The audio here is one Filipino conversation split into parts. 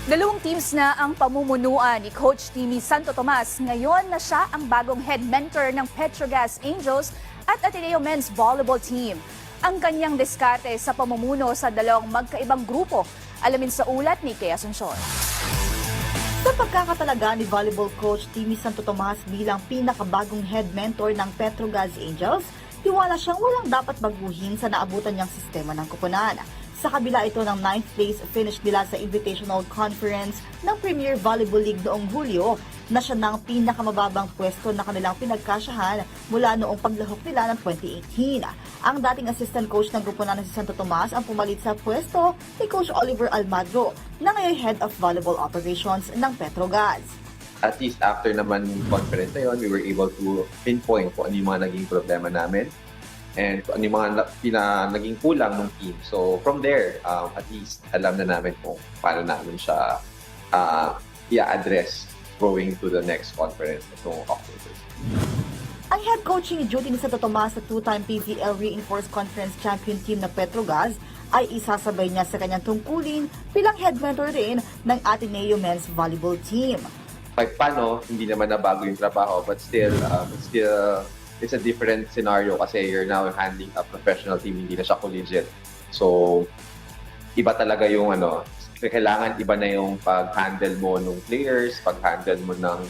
Dalawang teams na ang pamumunuan ni Coach Timmy Santo Tomas. Ngayon na siya ang bagong head mentor ng Petrogas Angels at Ateneo Men's Volleyball Team. Ang kanyang diskarte sa pamumuno sa dalawang magkaibang grupo. Alamin sa ulat ni Kea Asuncion. Sa pagkakatalaga ni volleyball coach Timmy Santo Tomas bilang pinakabagong head mentor ng Petrogas Angels, tiwala siyang walang dapat baguhin sa naabutan niyang sistema ng koponan. Sa kabila ito ng 9th place finish nila sa Invitational Conference ng Premier Volleyball League noong Hulyo, na siya ng pinakamababang pwesto na kanilang pinagkasyahan mula noong paglahok nila ng 2018. Ang dating assistant coach ng grupo na si Santo Tomas ang pumalit sa pwesto ni Coach Oliver Almadro na ngayon head of volleyball operations ng Petrogas. At least after naman conference na yun, we were able to pinpoint kung ano yung mga naging problema namin and kung ano yung mga naging kulang ng team. So from there, at least alam na namin kung paano namin siya i-address going to the next conference itong October. Ang head coaching duty ni Santo Tomas sa two-time PVL Reinforced Conference Champion team na Petrogas ay isasabay niya sa kanyang tungkulin bilang head mentor rin ng Ateneo Men's Volleyball Team. Kahit paano, hindi naman nabago yung trabaho, but still, it's a different scenario kasi you're now handling a professional team, hindi na siya collegiate. So, iba talaga yung kailangan iba na yung pag-handle mo ng players, pag-handle mo ng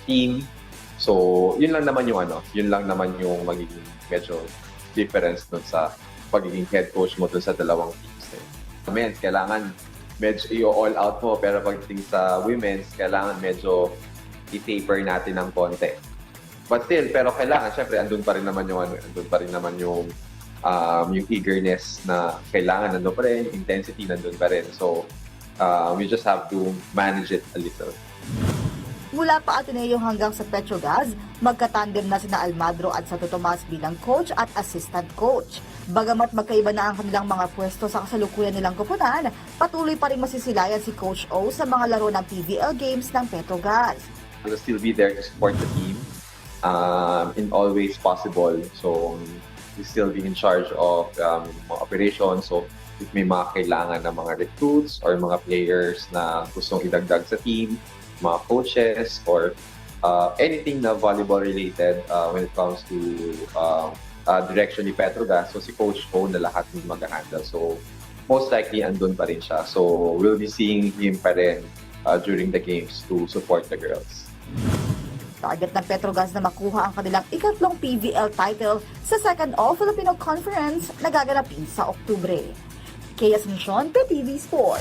team. So, yun lang naman yung magiging medyo difference dun sa pagiging head coach mo dun sa dalawang teams. Men's, kailangan medyo i-all out mo, pero pagdating sa women's, kailangan medyo i-taper natin ng konti. But still, pero kailangan, syempre, andun pa rin naman yung eagerness na kailangan nandun pa rin, intensity nandun pa rin. So, we just have to manage it a little. Mula pa Ateneo hanggang sa Petrogas, magkatandem na sina Almadro at Santo Tomas bilang coach at assistant coach. Bagamat magkaiba na ang kanilang mga pwesto sa kasalukuyan nilang koponan, patuloy pa rin masisilayan si Coach O sa mga laro ng PVL Games ng Petrogas. We'll still be there to support the team in all ways possible. So, we'll still be in charge of mga operations. So, if may mga kailangan ng mga recruits or mga players na gustong idagdag sa team, mga coaches, or anything na volleyball related when it comes to direction ni Petrogas. So si Coach O na lahat yung mag-handle. So most likely andun pa rin siya. So we'll be seeing him pa rin during the games to support the girls. Target ng Petrogas na makuha ang kanilang ikatlong PVL title sa second All-Filipino Conference na gaganapin sa Oktubre. Kea Asuncion, PTV Sport.